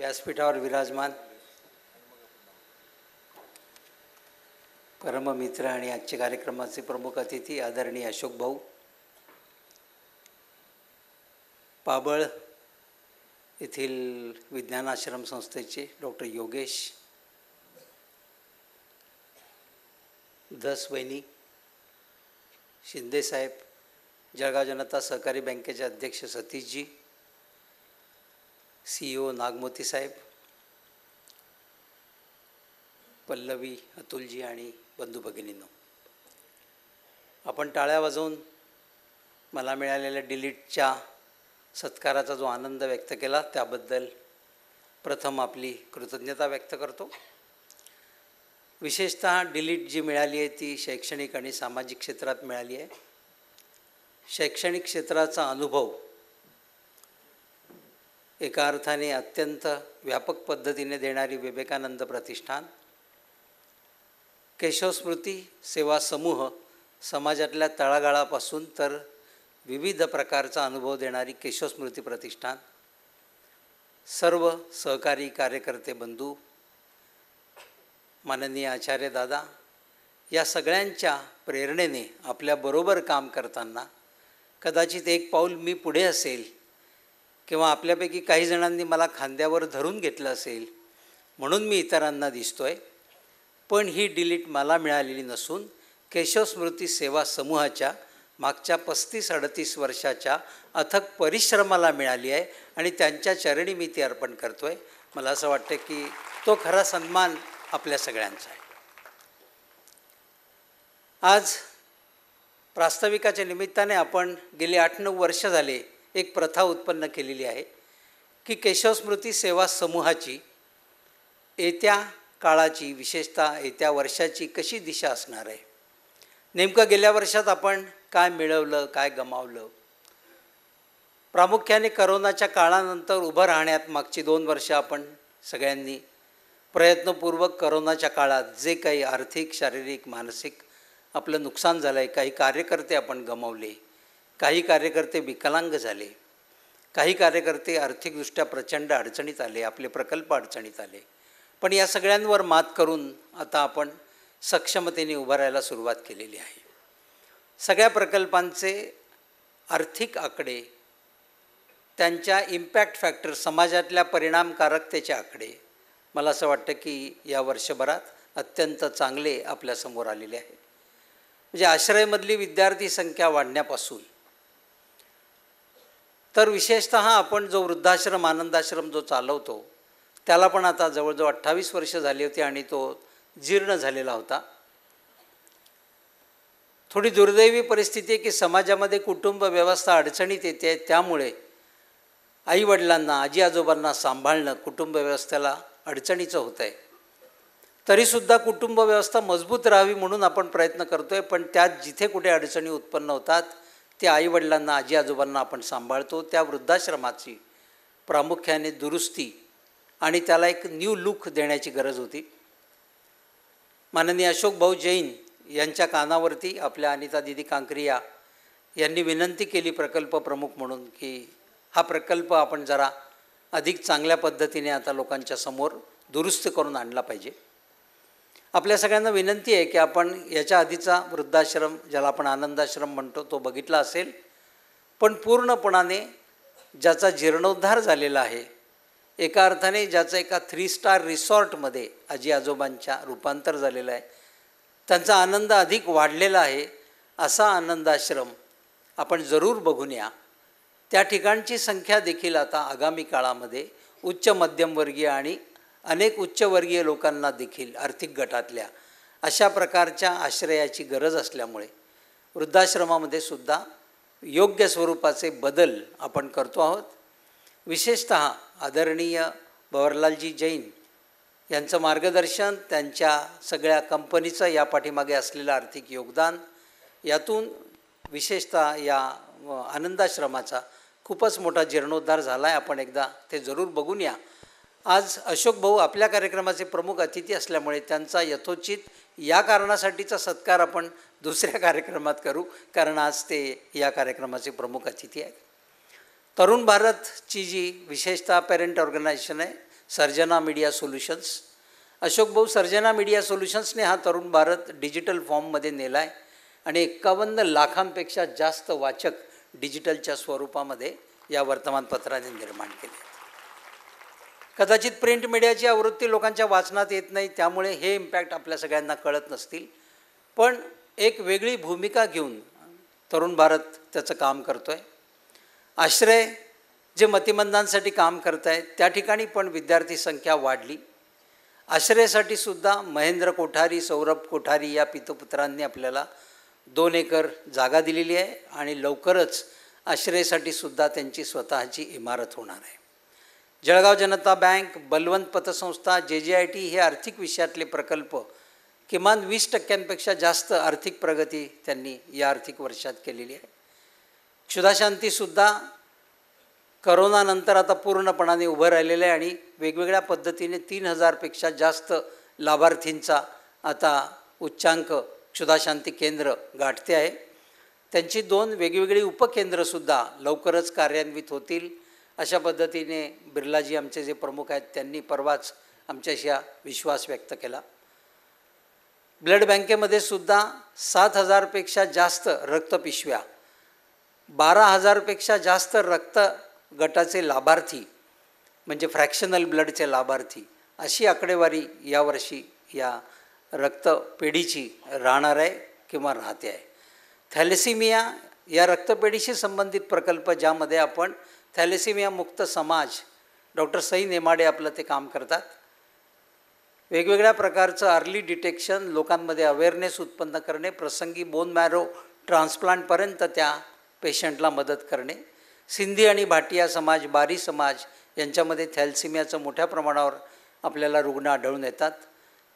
व्यासपीठावर विराजमान परममित्र आणि आजच्या कार्यक्रमाचे प्रमुख अतिथी आदरणीय अशोक भाऊ, पाबळ येथील विज्ञान आश्रम संस्थेचे डॉक्टर योगेश, धस वहिनी, शिंदेसाहेब, जळगाव जनता सहकारी बँकेचे अध्यक्ष सतीशजी, CEO नागमोती साहेब, पल्लवी, अतुलजी आणि बंधू भगिनींनो, आपण टाळ्या वाजवून मला मिळालेल्या डिलीटच्या सत्काराचा जो आनंद व्यक्त केला त्याबद्दल प्रथम आपली कृतज्ञता व्यक्त करतो. विशेषतः डिलीट जी मिळाली आहे ती शैक्षणिक आणि सामाजिक क्षेत्रात मिळाली आहे. शैक्षणिक क्षेत्राचा अनुभव एका अर्थाने अत्यंत व्यापक पद्धतीने देणारी विवेकानंद प्रतिष्ठान, केशवस्मृती सेवा समूह, समाजातल्या तळागाळापासून तर विविध प्रकारचा अनुभव देणारी केशवस्मृती प्रतिष्ठान, सर्व सहकारी कार्यकर्ते बंधू, माननीय आचार्य दादा, या सगळ्यांच्या प्रेरणेने आपल्याबरोबर काम करताना कदाचित एक पाऊल मी पुढे असेल किंवा आपल्यापैकी काही जणांनी मला खांद्यावर धरून घेतलं असेल म्हणून मी इतरांना दिसतो आहे. पण ही डिलीट मला मिळालेली नसून केशवस्मृती सेवा समूहाच्या मागच्या 35-38 वर्षाच्या अथक परिश्रमाला मिळाली आहे आणि त्यांच्या चरणी मी ती अर्पण करतो आहे. मला असं वाटतं की तो खरा सन्मान आपल्या सगळ्यांचा आहे. आज प्रास्ताविकाच्या निमित्ताने आपण गेली 8-9 वर्ष झाले एक प्रथा उत्पन्न केलेली आहे की केशवस्मृती सेवा समूहाची येत्या काळाची, विशेषतः येत्या वर्षाची कशी दिशा असणार आहे, नेमकं गेल्या वर्षात आपण काय मिळवलं, काय गमावलं. प्रामुख्याने करोनाच्या काळानंतर उभं राहण्यात मागची 2 वर्ष आपण सगळ्यांनी प्रयत्नपूर्वक करोनाच्या काळात जे काही आर्थिक, शारीरिक, मानसिक आपलं नुकसान झालं आहे, काही कार्यकर्ते आपण गमावले, काही कार्यकर्ते विकलांग झाले, काही कार्यकर्ते आर्थिकदृष्ट्या प्रचंड अडचणीत आले, आपले प्रकल्प अडचणीत आले. पण या सगळ्यांवर मात करून आता आपण सक्षमतेने उभं राहायला सुरुवात केलेली आहे. सगळ्या प्रकल्पांचे आर्थिक आकडे, त्यांच्या इम्पॅक्ट फॅक्टर, समाजातल्या परिणामकारकतेचे आकडे मला असं वाटतं की या वर्षभरात अत्यंत चांगले आपल्यासमोर आलेले आहे. म्हणजे आश्रयमधली विद्यार्थी संख्या वाढण्यापासून तर विशेषतः आपण जो वृद्धाश्रम, आनंदाश्रम जो चालवतो त्याला पण आता जवळजवळ 28 वर्ष झाली होती आणि तो जीर्ण झालेला होता. थोडी दुर्दैवी परिस्थिती आहे की समाजामध्ये कुटुंब व्यवस्था अडचणीत येते. त्यामुळे आईवडिलांना, आजी आजोबांना सांभाळणं कुटुंब व्यवस्थेला अडचणीचं होतं आहे. तरीसुद्धा कुटुंब व्यवस्था मजबूत राहावी म्हणून आपण प्रयत्न करतो आहे. पण त्यात जिथे कुठे अडचणी उत्पन्न होतात त्या आईवडिलांना, आजी आजोबांना आपण सांभाळतो. त्या वृद्धाश्रमाची प्रामुख्याने दुरुस्ती आणि त्याला एक न्यू लुक देण्याची गरज होती. माननीय अशोक भाऊ जैन यांच्या कानावरती आपल्या अनिता दिदी कांकरिया यांनी विनंती केली प्रकल्प प्रमुख म्हणून की हा प्रकल्प आपण जरा अधिक चांगल्या पद्धतीने आता लोकांच्या समोर दुरुस्त करून आणला पाहिजे. आपल्या सगळ्यांना विनंती आहे की आपण याच्या आधीचा वृद्धाश्रम, ज्याला आपण आनंदाश्रम म्हणतो, तो बघितला असेल. पण पूर्णपणाने ज्याचा जीर्णोद्धार झालेला आहे, एका अर्थाने ज्याचं एका 3 स्टार रिसॉर्टमध्ये आजी आजोबांच्या रूपांतर झालेलं आहे, त्यांचा आनंद अधिक वाढलेला आहे, असा आनंदाश्रम आपण जरूर बघून या. त्या ठिकाणची संख्या देखील आता आगामी काळामध्ये उच्च मध्यमवर्गीय आणि अनेक उच्चवर्गीय लोकांना देखील आर्थिक गटातल्या अशा प्रकारच्या आश्रयाची गरज असल्यामुळे वृद्धाश्रमामध्ये सुद्धा योग्य स्वरूपाचे बदल आपण करतो आहोत. विशेषतः आदरणीय भवरलालजी जैन यांचं मार्गदर्शन, त्यांच्या सगळ्या कंपनीचं या पाठीमागे असलेलं आर्थिक योगदान, यातून विशेषतः या आनंदाश्रमाचा खूपच मोठा जीर्णोद्धार झाला आहे. आपण एकदा ते जरूर बघून या. आज अशोक भाऊ आपल्या कार्यक्रमाचे प्रमुख अतिथी असल्यामुळे त्यांचा यथोचित या कारणासाठीचा सत्कार आपण दुसऱ्या कार्यक्रमात करू, कारण आज ते या कार्यक्रमाचे प्रमुख अतिथी आहेत. तरुण भारतची जी विशेषतः पेरेंट ऑर्गनायझेशन आहे, सर्जना मीडिया सोल्युशन्स. अशोक भाऊ, सर्जना मीडिया सोल्युशन्सने हा तरुण भारत डिजिटल फॉर्ममध्ये नेला आहे आणि 51 लाखांपेक्षा जास्त वाचक डिजिटलच्या स्वरूपामध्ये या वर्तमानपत्राने निर्माण केले आहेत. कदाचित प्रिंट मीडियाची आवृत्ती लोकांच्या वाचनात येत नाही, त्यामुळे हे इम्पॅक्ट आपल्या सगळ्यांना कळत नसतील. पण एक वेगळी भूमिका घेऊन तरुण भारत त्याचं काम करतो आहे. आश्रय जे मतिमंदांसाठी काम करत आहे त्या ठिकाणी पण विद्यार्थी संख्या वाढली. आश्रयासाठी सुद्धा महेंद्र कोठारी, सौरभ कोठारी या पितपुत्रांनी आपल्याला 2 एकर जागा दिलेली आहे आणि लवकरच आश्रयासाठी सुद्धा त्यांची स्वतःची इमारत होणार आहे. जळगाव जनता बँक, बलवंत पतसंस्था, JJIT हे आर्थिक विषयातले प्रकल्प किमान 20% जास्त आर्थिक प्रगती त्यांनी या आर्थिक वर्षात केलेली आहे. क्षुधाशांतीसुद्धा करोनानंतर आता पूर्णपणाने उभं राहिलेलं आहे आणि वेगवेगळ्या पद्धतीने 3000पेक्षा जास्त लाभार्थींचा आता उच्चांक क्षुधाशांती केंद्र गाठते आहे. त्यांची 2 वेगवेगळी उपकेंद्रसुद्धा लवकरच कार्यान्वित होतील अशा पद्धतीने बिर्लाजी आमचे जे प्रमुख आहेत त्यांनी परवाच आमच्याशी विश्वास व्यक्त केला. ब्लड बँकेमध्ये सुद्धा 7000पेक्षा जास्त रक्तपिशव्या, 12000पेक्षा जास्त रक्त गटाचे लाभार्थी म्हणजे फ्रॅक्शनल ब्लडचे लाभार्थी अशी आकडेवारी यावर्षी या रक्तपेढीची राहणार आहे किंवा राहते आहे. थॅलेसिमिया या रक्तपेढीशी संबंधित प्रकल्प ज्यामध्ये आपण थॅलेसिमिया मुक्त समाज, डॉक्टर सई नेमाडे आपलं ते काम करतात. वेगवेगळ्या प्रकारचं अर्ली डिटेक्शन, लोकांमध्ये अवेअरनेस उत्पन्न करणे, प्रसंगी बोन मॅरो ट्रान्सप्लांटपर्यंत त्या पेशंटला मदत करणे. सिंधी आणि भाटिया समाज, बारी समाज यांच्यामध्ये थॅलेसिमियाचं मोठ्या प्रमाणावर आपल्याला रुग्ण आढळून येतात.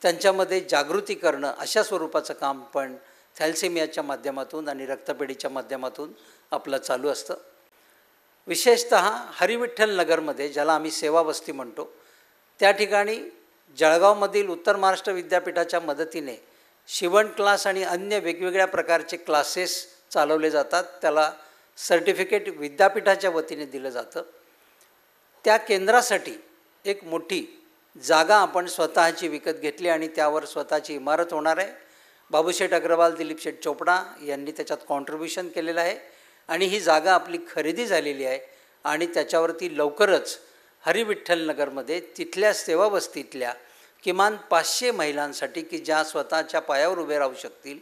त्यांच्यामध्ये जागृती करणं अशा स्वरूपाचं काम पण थॅलेसिमियाच्या माध्यमातून आणि रक्तपेढीच्या माध्यमातून आपलं चालू असतं. विशेषतः हरिविठ्ठल नगरमध्ये, ज्याला आम्ही सेवावस्ती म्हणतो, त्या ठिकाणी जळगावमधील उत्तर महाराष्ट्र विद्यापीठाच्या मदतीने शिवण क्लास आणि अन्य वेगवेगळ्या प्रकारचे क्लासेस चालवले जातात. त्याला सर्टिफिकेट विद्यापीठाच्या वतीने दिलं जातं. त्या केंद्रासाठी एक मोठी जागा आपण स्वतःची विकत घेतली आणि त्यावर स्वतःची इमारत होणार आहे. बाबूशेठ अग्रवाल, दिलीप शेठ चोपडा यांनी त्याच्यात कॉन्ट्रीब्युशन केलेलं आहे आणि ही जागा आपली खरेदी झालेली आहे आणि त्याच्यावरती लवकरच हरिविठ्ठल नगरमध्ये तिथल्या सेवावस्तीतल्या किमान 500 महिलांसाठी की ज्या स्वतःच्या पायावर उभे राहू शकतील,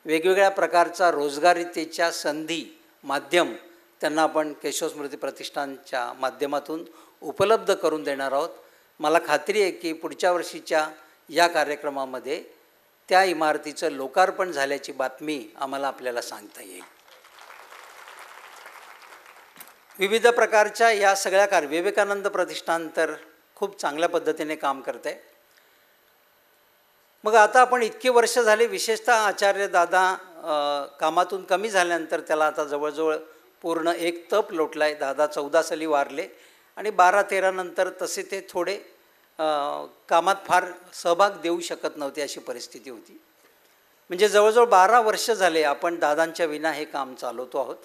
वेगवेगळ्या प्रकारचा रोजगारीतेच्या संधी माध्यम त्यांना आपण केशव स्मृती प्रतिष्ठानच्या माध्यमातून उपलब्ध करून देणार आहोत. मला खात्री आहे की पुढच्या वर्षीच्या या कार्यक्रमामध्ये त्या इमारतीचं लोकार्पण झाल्याची बातमी आम्हाला आपल्याला सांगता येईल. विविध प्रकारच्या या सगळ्या विवेकानंद प्रतिष्ठान तर खूप चांगल्या पद्धतीने काम करत आहे. मग आता आपण इतकी वर्ष झाली, विशेषतः आचार्य दादा कामातून कमी झाल्यानंतर त्याला आता जवळजवळ पूर्ण एक तप लोटला आहे. दादा 14 साली वारले आणि 12-13 नंतर तसे ते थोडे कामात फार सहभाग देऊ शकत नव्हते अशी परिस्थिती होती. म्हणजे जवळजवळ 12 वर्ष झाले आपण दादांच्या विना हे काम चालवतो आहोत.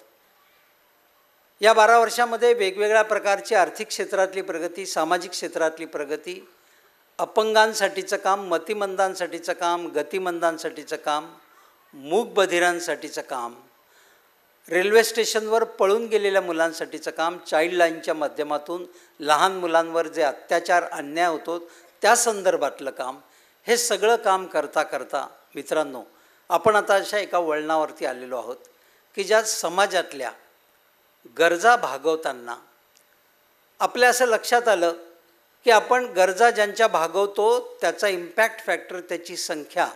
या 12 वर्षामध्ये वेगवेगळ्या प्रकारची आर्थिक क्षेत्रातली प्रगती, सामाजिक क्षेत्रातली प्रगती, अपंगांसाठीचं काम, मतिमंदांसाठीचं काम, गतिमंदांसाठीचं काम, मूकबधिरांसाठीचं काम, रेल्वे स्टेशनवर पळून गेलेल्या मुलांसाठीचं काम, चाइल्ड लाईनच्या माध्यमातून लहान मुलांवर जे अत्याचार, अन्याय होतो त्या संदर्भातलं काम, हे सगळं काम करता करता मित्रांनो आपण आता अशा एका वळणावरती आलेलो आहोत की ज्या समाजातल्या गरजा भागवताना आपल्या असं लक्षात आलं की आपण गरजा ज्यांच्या भागवतो त्याचा इम्पॅक्ट फॅक्टर, त्याची संख्या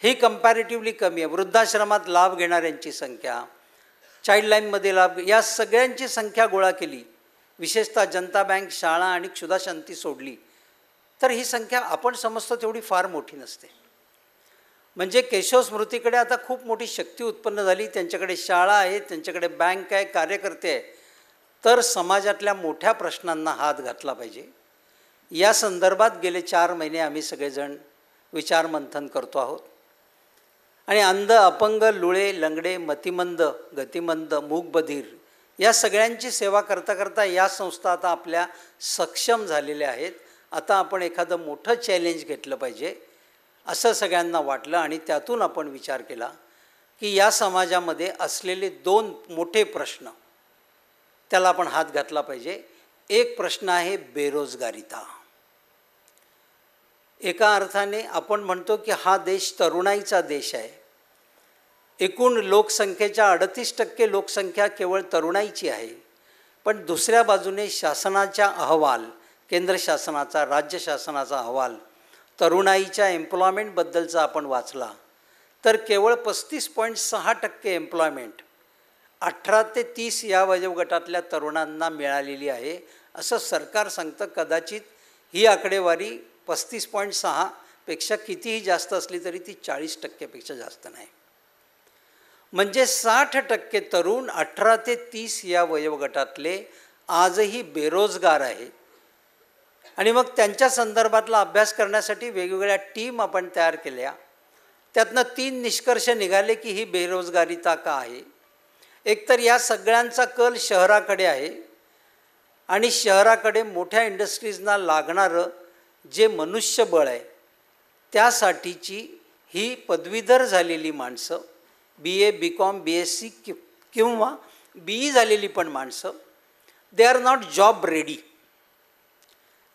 ही कंपॅरेटिव्हली कमी आहे. वृद्धाश्रमात लाभ घेणाऱ्यांची संख्या, चाइल्ड लाईनमध्ये लाभ, या सगळ्यांची संख्या गोळा केली, विशेषतः जनता बँक, शाळा आणि क्षुधाशांती सोडली, तर ही संख्या आपण समजतो तेवढी फार मोठी नसते. म्हणजे केशव स्मृतीकडे आता खूप मोठी शक्ती उत्पन्न झाली. त्यांच्याकडे शाळा आहे, त्यांच्याकडे बँक आहे, कार्यकर्ते आहे. तर समाजातल्या मोठ्या प्रश्नांना हात घातला पाहिजे. या संदर्भात गेले 4 महिने आम्ही सगळेजण विचारमंथन करतो आहोत आणि अंध, अपंग, लुळे, लंगडे, मतिमंद, गतिमंद, मूकबधीर या सगळ्यांची सेवा करता करता या संस्था आता आपल्या सक्षम झालेल्या आहेत. आता आपण एखादं मोठं चॅलेंज घेतलं पाहिजे असं सगळ्यांना वाटलं आणि त्यातून आपण विचार केला की या समाजामध्ये असलेले 2 मोठे प्रश्न त्याला आपण हात घातला पाहिजे. एक प्रश्न आहे बेरोजगारीचा. एका अर्थाने आपण म्हणतो की हा देश तरुणाईचा देश आहे. एकूण लोकसंख्येच्या 38% लोकसंख्या केवळ तरुणाईची आहे. पण दुसऱ्या बाजूने शासनाचा अहवाल, केंद्र शासनाचा, राज्य शासनाचा अहवाल तरुणाईच्या एम्प्लॉयमेंटबद्दलचा आपण वाचला तर केवळ 35.6% एम्प्लॉयमेंट 18 ते 30 या वयोगटातल्या तरुणांना मिळालेली आहे असं सरकार सांगतं. कदाचित ही आकडेवारी 35.6 पेक्षा कितीही जास्त असली तरी ती 40% जास्त नाही. म्हणजे 60% तरुण 18 ते 30 या वयोगटातले आजही बेरोजगार आहेत. आणि मग त्यांच्या संदर्भातला अभ्यास करण्यासाठी वेगवेगळ्या टीम आपण तयार केल्या. त्यातनं 3 निष्कर्ष निघाले की ही बेरोजगारीता का आहे. एकतर या सगळ्यांचा कल शहराकडे आहे आणि शहराकडे मोठ्या इंडस्ट्रीजना लागणारं जे मनुष्यबळ आहे त्यासाठीची ही पदवीधर झालेली माणसं, BA, BCom, BSc किंवा BE झालेली पण माणसं, they are not job ready.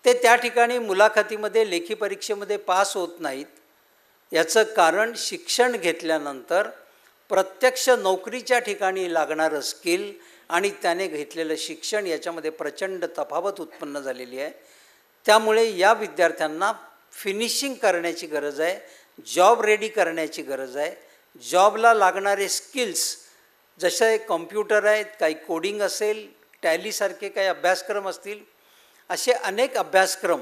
ते त्या ठिकाणी मुलाखतीमध्ये, लेखी परीक्षेमध्ये पास होत नाहीत. याचं कारण शिक्षण घेतल्यानंतर प्रत्यक्ष नोकरीच्या ठिकाणी लागणारं स्किल आणि त्याने घेतलेलं शिक्षण याच्यामध्ये प्रचंड तफावत उत्पन्न झालेली आहे. त्यामुळे या विद्यार्थ्यांना फिनिशिंग करण्याची गरज आहे, जॉब रेडी करण्याची गरज आहे. जॉबला लागणारे स्किल्स जसे कॉम्प्युटर आहेत, काही कोडिंग असेल, टॅलीसारखे काही अभ्यासक्रम असतील, असे अनेक अभ्यासक्रम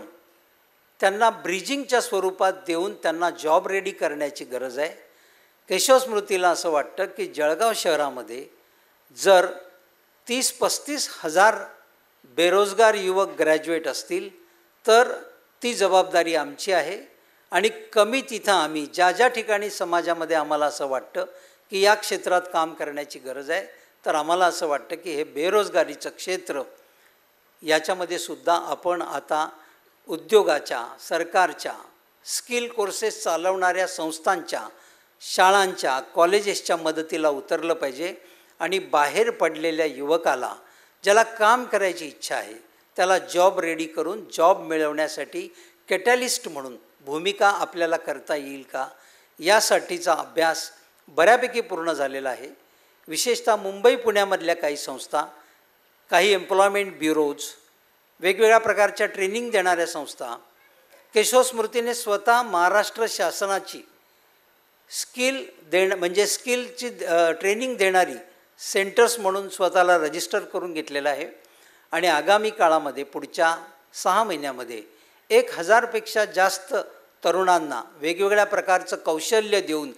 त्यांना ब्रिजिंगच्या स्वरूपात देऊन त्यांना जॉब रेडी करण्याची गरज आहे. केशव स्मृतीला असं वाटतं की जळगाव शहरामध्ये जर 30-35 हजार बेरोजगार युवक ग्रॅज्युएट असतील तर ती जबाबदारी आमची आहे. आणि कमी तिथं आम्ही ज्या ज्या ठिकाणी समाजामध्ये आम्हाला असं वाटतं की या क्षेत्रात काम करण्याची गरज आहे तर आम्हाला असं वाटतं की हे बेरोजगारीचं क्षेत्र याच्यामध्ये सुद्धा आपण आता उद्योगाच्या, सरकारच्या, स्किल कोर्सेस चालवणाऱ्या संस्थांच्या, शाळांच्या, कॉलेजेसच्या मदतीला उतरलं पाहिजे. आणि बाहेर पडलेल्या युवकाला ज्याला काम करायची इच्छा आहे त्याला जॉब रेडी करून जॉब मिळवण्यासाठी कॅटॅलिस्ट म्हणून भूमिका आपल्याला करता येईल का यासाठीचा अभ्यास बऱ्यापैकी पूर्ण झालेला आहे. विशेषतः मुंबई पुण्यामधल्या काही संस्था, काही एम्प्लॉयमेंट ब्युरोज, वेगवेगळ्या प्रकारच्या ट्रेनिंग देणाऱ्या संस्था, केशव स्मृतीने स्वतः महाराष्ट्र शासनाची स्किल म्हणजे स्किलची ट्रेनिंग देणारी सेंटर्स म्हणून स्वतःला रजिस्टर करून घेतलेलं आहे. आणि आगामी काळामध्ये पुढच्या 6 महिन्यामध्ये 1000पेक्षा जास्त तरुणांना वेगवेगळ्या प्रकारचं कौशल्य देऊन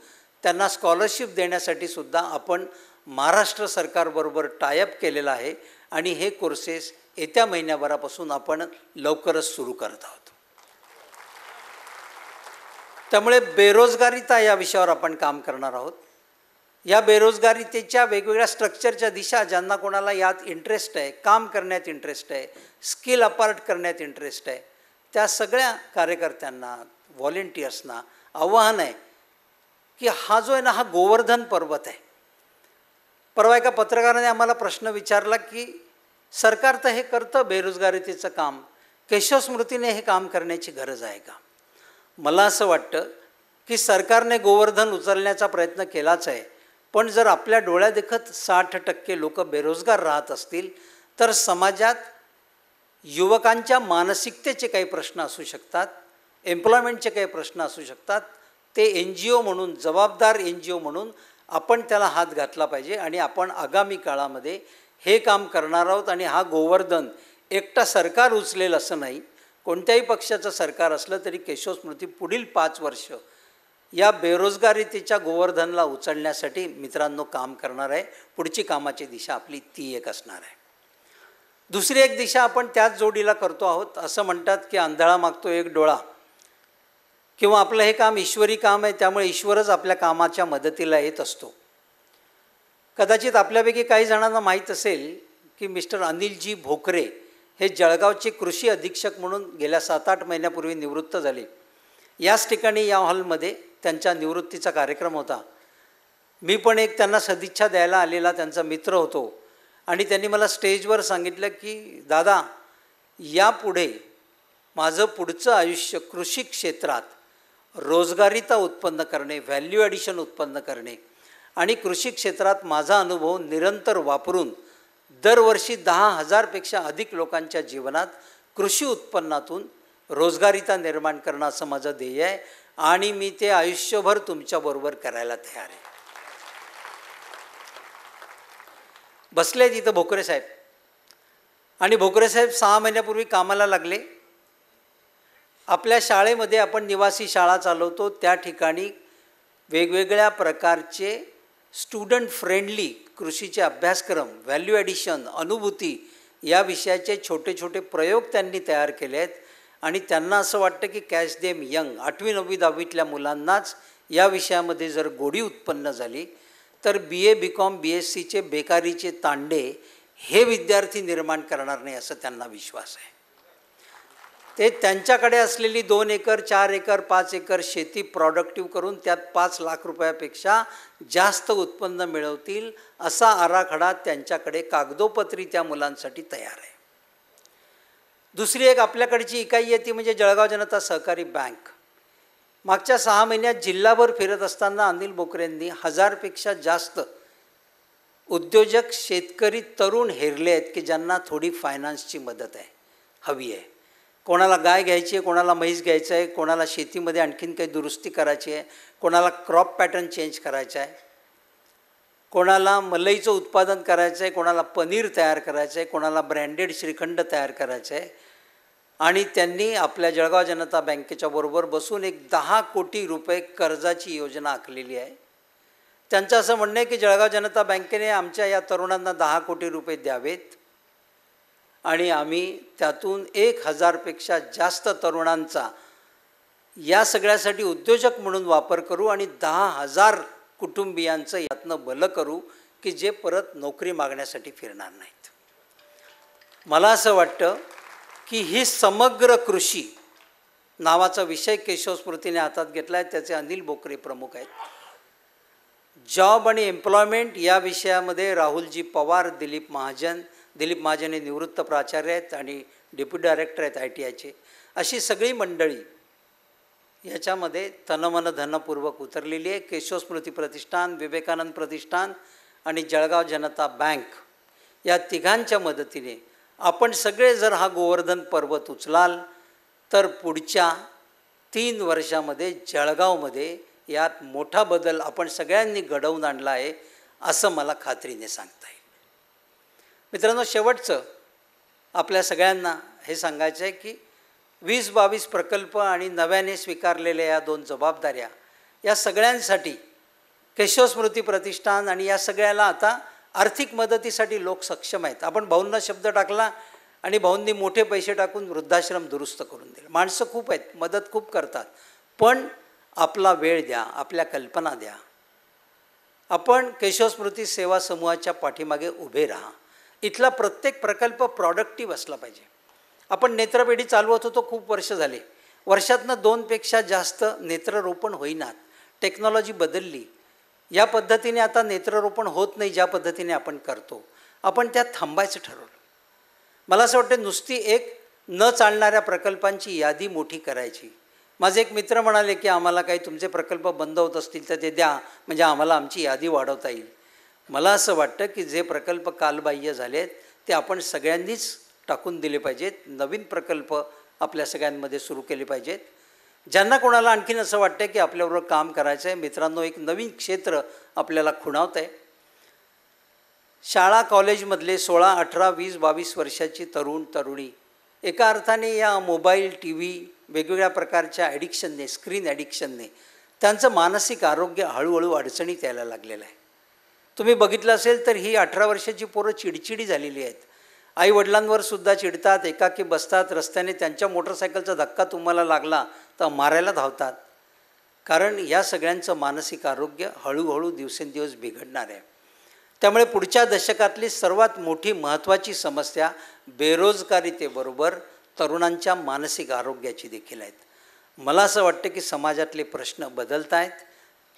त्यांना स्कॉलरशिप देण्यासाठी सुद्धा आपण महाराष्ट्र सरकारबरोबर टायअप केलेलं आहे. आणि हे कोर्सेस येत्या महिन्याभरापासून आपण लवकरच सुरू करत आहोत. त्यामुळे बेरोजगारीता या विषयावर आपण काम करणार आहोत. या बेरोजगारीतेच्या वेगवेगळ्या स्ट्रक्चरच्या दिशा, ज्यांना कोणाला यात इंटरेस्ट आहे, काम करण्यात इंटरेस्ट आहे, स्किल अपार्ट करण्यात इंटरेस्ट आहे, त्या सगळ्या कार्यकर्त्यांना, व्हॉलेंटियर्सना आव्हान आहे की हा जो आहे ना, हा गोवर्धन पर्वत आहे. परवा एका पत्रकाराने आम्हाला प्रश्न विचारला की सरकार तर हे करतं बेरोजगारीतेचं काम, केशव स्मृतीने हे काम करण्याची गरज आहे का. मला असं वाटतं की सरकारने गोवर्धन उचलण्याचा प्रयत्न केलाच आहे. पण जर आपल्या डोळ्यादेखत 60% लोक बेरोजगार राहत असतील तर समाजात युवकांच्या मानसिकतेचे काही प्रश्न असू शकतात, एम्प्लॉयमेंटचे काही प्रश्न असू शकतात. ते NGO म्हणून, जबाबदार NGO म्हणून आपण त्याला हात घातला पाहिजे. आणि आपण आगामी काळामध्ये हे काम करणार आहोत. आणि हा गोवर्धन एकटा सरकार उचलेल असं नाही. कोणत्याही पक्षाचं सरकार असलं तरी केशव स्मृती पुढील 5 वर्ष या बेरोजगारीतेच्या गोवर्धनला उचलण्यासाठी मित्रांनो काम करणार आहे. पुढची कामाची दिशा आपली ती एक असणार आहे. दुसरी एक दिशा आपण त्याच जोडीला करतो आहोत. असं म्हणतात की आंधळा मागतो एक डोळा, किंवा आपलं हे काम ईश्वरी काम आहे त्यामुळे ईश्वरच आपल्या कामाच्या मदतीला येत असतो. कदाचित आपल्यापैकी काही जणांना माहीत असेल की मिस्टर अनिलजी भोकरे हे जळगावचे कृषी अधीक्षक म्हणून गेल्या 7-8 महिन्यापूर्वी निवृत्त झाले. याच ठिकाणी या हॉलमध्ये त्यांच्या निवृत्तीचा कार्यक्रम होता. मी पण एक त्यांना सदिच्छा द्यायला आलेला त्यांचा मित्र होतो आणि त्यांनी मला स्टेजवर सांगितलं की दादा, यापुढे माझं पुढचं आयुष्य कृषी क्षेत्रात रोजगारीता उत्पन्न करणे, व्हॅल्यू ॲडिशन उत्पन्न करणे आणि कृषी क्षेत्रात माझा अनुभव निरंतर वापरून दरवर्षी 10,000पेक्षा अधिक लोकांच्या जीवनात कृषी उत्पन्नातून रोजगारीता निर्माण करणं असं माझं ध्येय आहे आणि मी ते आयुष्यभर तुमच्याबरोबर करायला तयार आहे. बसले तिथं भोकरे साहेब आणि भोकरे साहेब 6 महिन्यापूर्वी कामाला लागले. आपल्या शाळेमध्ये आपण निवासी शाळा चालवतो, त्या ठिकाणी वेगवेगळ्या प्रकारचे स्टुडंट फ्रेंडली कृषीचे अभ्यासक्रम, व्हॅल्यू ॲडिशन, अनुभूती या विषयाचे छोटे छोटे प्रयोग त्यांनी तयार केले आहेत आणि त्यांना असं वाटतं की कॅच देम यंग, 8वी 9वी 10वीतल्या मुलांनाच या विषयामध्ये जर गोडी उत्पन्न झाली तर BA BCom BScचे बेकारीचे तांडे हे विद्यार्थी निर्माण करणार नाही असं त्यांना विश्वास आहे. ते त्यांच्याकडे असलेली 2 एकर 4 एकर 5 एकर शेती प्रॉडक्टिव्ह करून त्यात 5 लाख रुपयापेक्षा जास्त उत्पन्न मिळवतील असा आराखडा त्यांच्याकडे कागदोपत्री त्या मुलांसाठी तयार आहे. दुसरी एक आपल्याकडची इकाई आहे ती म्हणजे जळगाव जनता सहकारी बँक. मागच्या 6 महिन्यात जिल्हाभर फिरत असताना अनिल भोकरेंनी 1000पेक्षा जास्त उद्योजक, शेतकरी, तरुण हेरले आहेत की ज्यांना थोडी फायनान्सची मदत आहे, हवी आहे. कोणाला गाय घ्यायची आहे, कोणाला म्हैस घ्यायचं आहे, कोणाला शेतीमध्ये आणखीन काही दुरुस्ती करायची आहे, कोणाला क्रॉप पॅटर्न चेंज करायचा आहे, कोणाला मलईचं उत्पादन करायचं आहे, कोणाला पनीर तयार करायचं आहे, कोणाला ब्रँडेड श्रीखंड तयार करायचं आहे. आणि त्यांनी आपल्या जळगाव जनता बँकेच्या बरोबर बसून एक 10 कोटी रुपये कर्जाची योजना आखलेली आहे. त्यांचं असं म्हणणं आहे की जळगाव जनता बँकेने आमच्या या तरुणांना 10 कोटी रुपये द्यावेत आणि आम्ही त्यातून 1000पेक्षा जास्त तरुणांचा या सगळ्यासाठी उद्योजक म्हणून वापर करू आणि 10,000 कुटुंबियांचं यातनं भलं करू की जे परत नोकरी मागण्यासाठी फिरणार नाहीत. मला असं वाटतं की ही समग्र कृषी नावाचा विषय केशव स्मृतीने हातात घेतला आहे, त्याचे अनिल भोकरे प्रमुख आहेत. जॉब आणि एम्प्लॉयमेंट या विषयामध्ये राहुलजी पवार, दिलीप महाजन हे निवृत्त प्राचार्य आहेत आणि डेप्युटी डायरेक्टर आहेत ITIचे. अशी सगळी मंडळी याच्यामध्ये तनमन धनपूर्वक उतरलेली आहे. केशव स्मृती प्रतिष्ठान, विवेकानंद प्रतिष्ठान आणि जळगाव जनता बँक या तिघांच्या मदतीने आपण सगळे जर हा गोवर्धन पर्वत उचलाल तर पुढच्या 3 वर्षामध्ये जळगावमध्ये यात मोठा बदल आपण सगळ्यांनी घडवून आणला आहे असं मला खात्रीने सांगता येईल. मित्रांनो, शेवटचं आपल्या सगळ्यांना हे सांगायचं आहे की 20-22 प्रकल्प आणि नव्याने स्वीकारलेल्या या 2 जबाबदाऱ्या या सगळ्यांसाठी केशव स्मृती प्रतिष्ठान आणि या सगळ्याला आता आर्थिक मदतीसाठी लोक सक्षम आहेत. आपण भाऊंना शब्द टाकला आणि भाऊंनी मोठे पैसे टाकून वृद्धाश्रम दुरुस्त करून दिले. माणसं खूप आहेत, मदत खूप करतात, पण आपला वेळ द्या, आपल्या कल्पना द्या. आपण केशव स्मृती सेवा समूहाच्या पाठीमागे उभे राहा. इथला प्रत्येक प्रकल्प प्रॉडक्टिव्ह असला पाहिजे. आपण नेत्रपेढी चालवत होतो खूप वर्ष झाले, वर्षातनं 2पेक्षा जास्त नेत्ररोपण होईनात. टेक्नॉलॉजी बदलली, या पद्धतीने आता नेत्ररोपण होत नाही ज्या पद्धतीने आपण करतो. आपण त्यात थांबायचं ठरवलं. मला असं वाटतं नुसती एक न चालणाऱ्या प्रकल्पांची यादी मोठी करायची. माझे एक मित्र म्हणाले की आम्हाला काही तुमचे प्रकल्प बंद होत असतील तर ते द्या, म्हणजे आम्हाला आमची यादी वाढवता येईल. मला असं वाटतं की जे प्रकल्प कालबाह्य झालेत ते आपण सगळ्यांनीच टाकून दिले पाहिजेत. नवीन प्रकल्प आपल्या सगळ्यांमध्ये सुरू केले पाहिजेत. ज्यांना कोणाला आणखीन असं वाटतं की आपल्याबरोबर काम करायचं आहे, मित्रांनो, एक नवीन क्षेत्र आपल्याला खुणावतं आहे. शाळा कॉलेजमधले 16, 18, 20, 22 वर्षाची तरुण तरुणी एका अर्थाने या मोबाईल, TV, वेगवेगळ्या प्रकारच्या ॲडिक्शनने, स्क्रीन ॲडिक्शनने त्यांचं मानसिक आरोग्य हळूहळू अडचणीत यायला लागलेलं आहे. तुम्ही बघितलं असेल तर ही 18 वर्षाची पोरं चिडचिडी झालेली आहेत. आईवडिलांवर सुद्धा चिडतात, एकाकी बसतात, रस्त्याने त्यांच्या मोटरसायकलचा धक्का तुम्हाला लागला तर मारायला धावतात. कारण या सगळ्यांचं मानसिक आरोग्य हळूहळू दिवसेंदिवस बिघडणार आहे. त्यामुळे पुढच्या दशकातली सर्वात मोठी महत्त्वाची समस्या बेरोजगारीतेबरोबर तरुणांच्या मानसिक आरोग्याची देखील आहेत. मला असं वाटतं की समाजातले प्रश्न बदलत आहेत,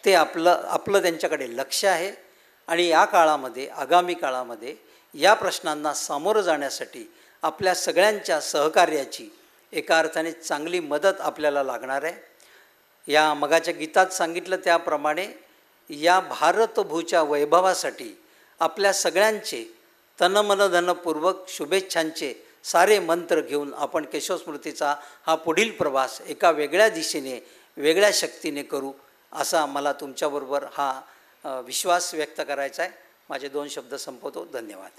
ते आपलं त्यांच्याकडे लक्ष आहे आणि या काळामध्ये, आगामी काळामध्ये या प्रश्नांना सामोरं जाण्यासाठी आपल्या सगळ्यांच्या सहकार्याची एका अर्थाने चांगली मदत आपल्याला लागणार आहे. या मगाच्या गीतात सांगितलं त्याप्रमाणे या भारतभूच्या वैभवासाठी आपल्या सगळ्यांचे तनमनधनपूर्वक शुभेच्छांचे सारे मंत्र घेऊन आपण केशवस्मृतीचा हा पुढील प्रवास एका वेगळ्या दिशेने, वेगळ्या शक्तीने करू, असा मला तुमच्याबरोबर हा विश्वास व्यक्त करायचा आहे. माझे 2 शब्द संपवतो. धन्यवाद.